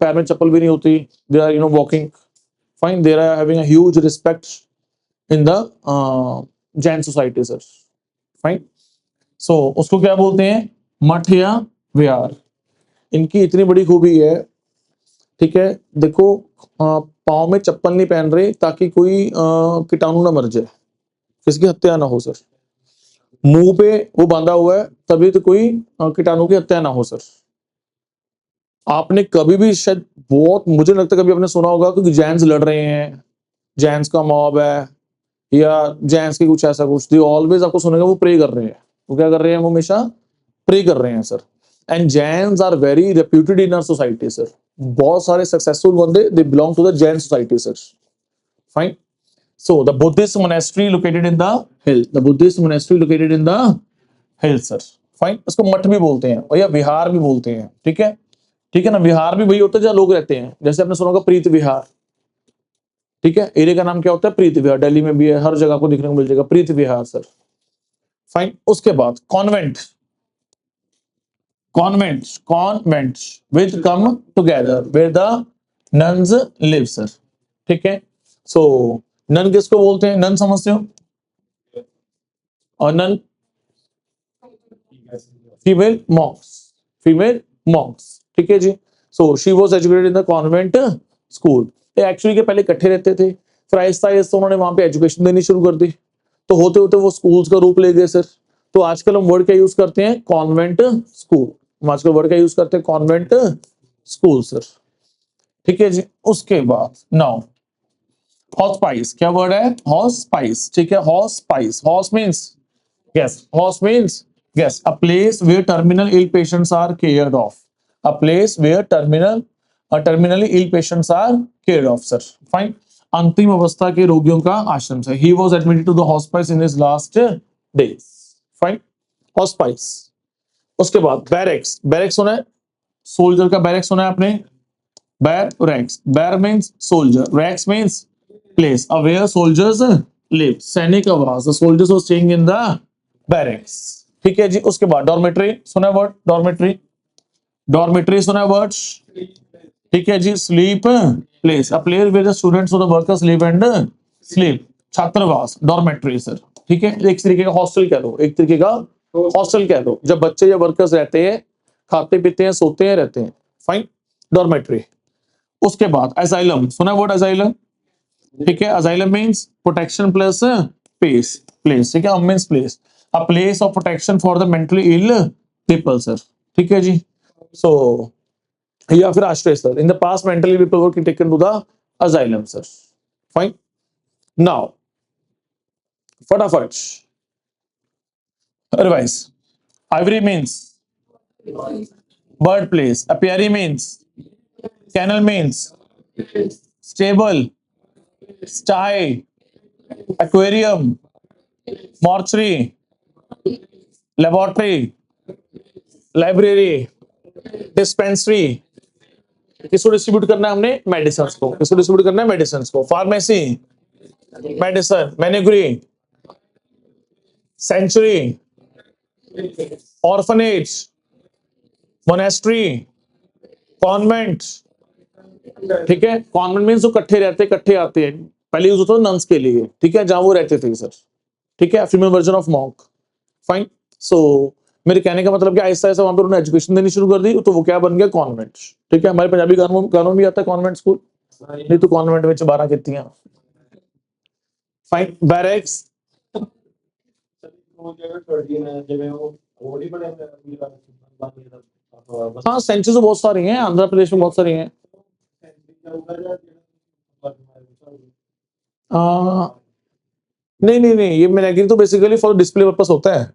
पैर में चप्पल भी नहीं होती, they are walking, fine, they are having a huge respect in the Jain society sir. Fine. So उसको क्या बोलते हैं, मठ या विहार। इनकी इतनी बड़ी खूबी है, ठीक है, देखो पाँव में चप्पल नहीं पहन रहे ताकि कोई कीटाणु ना मर जाए, किसकी हत्या ना हो सर। मुंह पे वो बांधा हुआ है तभी तो कोई कीटाणु की हत्या ना हो सर। आपने कभी भी शायद, बहुत मुझे लगता है कभी आपने सुना होगा कि जैन्स लड़ रहे हैं, जैन्स का मॉब है या जैन्स की कुछ ऐसा कुछ, ऑलवेज आपको सुनेगा वो प्रे कर रहे हैं। वो क्या कर रहे हैं, वो हमेशा प्रे कर रहे हैं sir. And Jains are very reputed in our society sir. बहुत सारे सक्सेसफुल बंदे they belong to the Jain society sir. Fine. So the Buddhist monastery located in the hill. The Buddhist monastery located in the hill, sir. Fine. इसको मठ भी बोलते हैं और या विहार भी बोलते हैं, ठीक है। ठीक है ना, विहार भी वही होता है जहाँ लोग रहते हैं। जैसे आपने सुना होगा प्रीत विहार, ठीक है, एरिया का नाम क्या होता है, प्रीत विहार। दिल्ली में भी है, हर जगह को देखने को मिल जाएगा प्रीत विहार सर। फाइन। उसके बाद convent, convent, convent with come together where the nuns live sir, ठीक है। सो नन किसको बोलते हैं, नन समझते हो, और nun female monks, female monks, ठीक है जी। So she was educated in the convent school. ये एक्चुअली के पहले इकट्ठे रहते थे, फिर आहिस्ता आहिस्ता उन्होंने वहां पे एजुकेशन देनी शुरू कर दी, तो होते होते वो स्कूल्स का रूप ले गए सर। तो आजकल हम वर्ड क्या यूज करते हैं, कॉन्वेंट स्कूल। हम आजकल वर्ड क्या यूज करते हैं, कॉन्वेंट स्कूल सर, ठीक है जी। उसके बाद नाउ हॉस्पाइस, क्या वर्ड है, हॉस्पाइस, ठीक है। Hospice, hos means yes, house means yes, a place where terminal ill patients are cared of. A place where terminally ill patients are cared of, sir. Fine. अंतिम अवस्था के रोगियों का आश्रम है। He was admitted to the hospice in his last days. Fine. Hospice. उसके बाद barracks, barracks सुना है, सोल्जर का बैरेक्स सुना है आपने, barracks, bar means soldier, racks means place where soldiers live, सैनिक आवास, the soldiers were staying in the barracks, ठीक है जी। उसके बाद डॉर्मेट्री सुना वर्ड, डॉर्मेट्री, डॉर्मेट्री सुना वर्ड, ठीक है जी। Sleep place, a place where the students और the workers live and sleep, छात्रावास, डॉर्मेट्री सर, ठीक है। एक तरीके का हॉस्टल कह लो, एक तरीके का हॉस्टल कह लो, जब बच्चे या वर्कर्स रहते हैं, खाते पीते हैं, सोते हैं, रहते हैं। Fine, dormitory. उसके बाद असाइलम सुना वर्ड, असाइलम, ठीक है। Asylum means protection plus pace, place, ठीक है, means place, a place of protection for the mentally ill people sir, ठीक है जी। सो या फिर आश्रय sir, in the past mentally people were taken to the asylum sir. Fine. Now फटाफट revise. Ivory means bird place, apiary means kennel means stable, sty, aquarium, mortuary, laboratory, library, dispensary. किसको distribute करना है हमने, medicine को। किसको distribute करना है, medicine को। Pharmacy, medicine, menagerie, sanctuary, orphanage, monastery, convent, ठीक है। कॉन्वेंट मींस जो इकट्ठे रहते, इकट्ठे आते हैं, पहले यूज होता था नन्स के लिए, ठीक है, जहां वो रहते थे सर, ठीक है, female version of monk. Fine. So मेरे कहने का मतलब क्या, आहिस्ता आहिस्ता वहां पर उन्होंने एजुकेशन देनी शुरू कर दी, तो वो क्या बन गया, कॉन्वेंट, ठीक है। हमारे पंजाबी गानों में भी आता है कॉन्वेंट स्कूल, नहीं तो कॉन्वेंट में 12 कितनी। फाइन। बैरेक्स, हाँ सेंचुरी तो बहुत सारी हैं, आंध्र प्रदेश में बहुत सारी हैं। नहीं नहीं नहीं, ये मैनेगरी तो बेसिकली फॉर डिस्प्ले पर्पस होता है।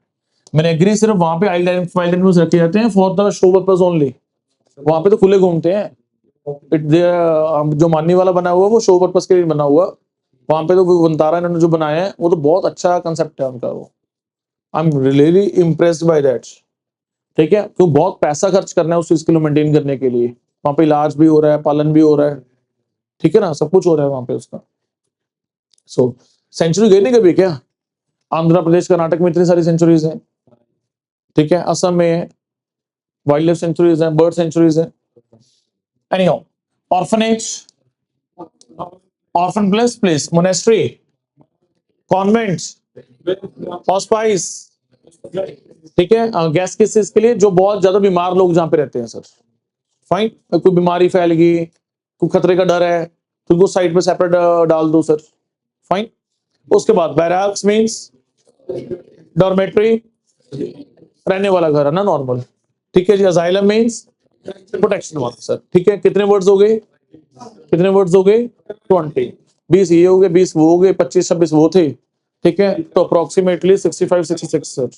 मैनेगरी सिर्फ वहां पे आइलैंड में रखे जाते हैं for the show purpose only. वहां पे तो खुले घूमते हैं। जो माननी वाला बना हुआ वो शो पर्पस के लिए बना हुआ। वहां पे तो वंतारा इन्होंने जो बनाया है वो तो बहुत अच्छा कंसेप्ट है उनका वो। I am really impressed by that, ठीक है। क्यों, बहुत पैसा खर्च करना है उस चीज के लिए, मेंटेन करने के लिए। वहां पे इलाज भी हो रहा है, पालन भी हो रहा है, ठीक है ना, सब कुछ हो रहा है वहां पे उसका। सो सेंचुरी गई नहीं कभी क्या, आंध्र प्रदेश कर्नाटक में इतनी सारी सेंचुरीज हैं, ठीक है। असम में वाइल्ड लाइफ सेंचुरीज हैं, बर्ड सेंचुरीज हैं। Anyhow, orphanage, orphan place, monastery, convent, hospice, ठीक है, गैस किस चीज के लिए, जो बहुत ज्यादा बीमार लोग जहां पे रहते हैं सर। फाइन, कोई बीमारी फैल गई, कोई खतरे का डर है, तो उनको साइड पे सेपरेट डाल दो सर। फाइन। उसके बाद बैरक्स मींस डॉर्मेट्री, रहने वाला घर है ना, नॉर्मल। ठीक है जी। अजाइलम मींस प्रोटेक्शन वाला सर। ठीक है, कितने वर्ड्स हो गए, कितने वर्ड्स हो गए, 20। 20 ये हो गए, 20 वो हो गए, 25 26 वो थे। ठीक है, तो अप्रोक्सीमेटली 65 66 सर।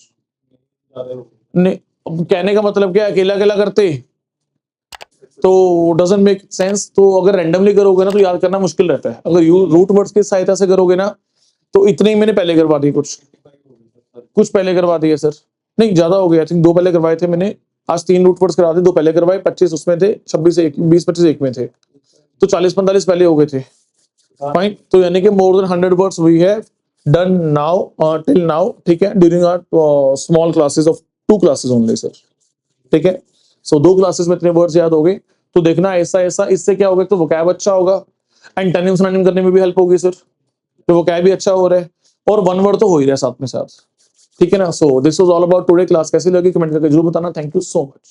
नहीं, अब कहने का मतलब क्या है, अकेला अकेला करते तो डजंट मेक सेंस। तो अगर रैंडमली करोगे ना तो याद करना मुश्किल रहता है। अगर यू रूट वर्ड्स की सहायता से करोगे ना तो इतने ही मैंने पहले करवा दिए, कुछ पहले करवा दिए सर। नहीं ज्यादा हो गया, आई थिंक 2 पहले करवाए थे मैंने। आज 3 रूट वर्ड्स करा थे, 2 पहले करवाए, 25 उसमें थे, 26 एक, 20 25 एक में थे, तो 40 45 पहले हो गए थे। फाइन, तो यानी कि more than 100 words we have done now till now. ठीक है, during our small classes of 2 classes only sir. ठीक है, सो 2 क्लासेस में इतने वर्ड्स याद हो गए। तो देखना ऐसा ऐसा, इससे क्या होगा, तो वोकैब अच्छा होगा, एंटोनिम सिनोनिम करने में भी हेल्प होगी सर। तो वोकैब भी अच्छा हो रहा है, और वन वर्ड तो हो ही रहा है साथ में साथ। ठीक है ना। So this was all about today class. कैसी लगी कमेंट करके जरूर बताना। Thank you so much.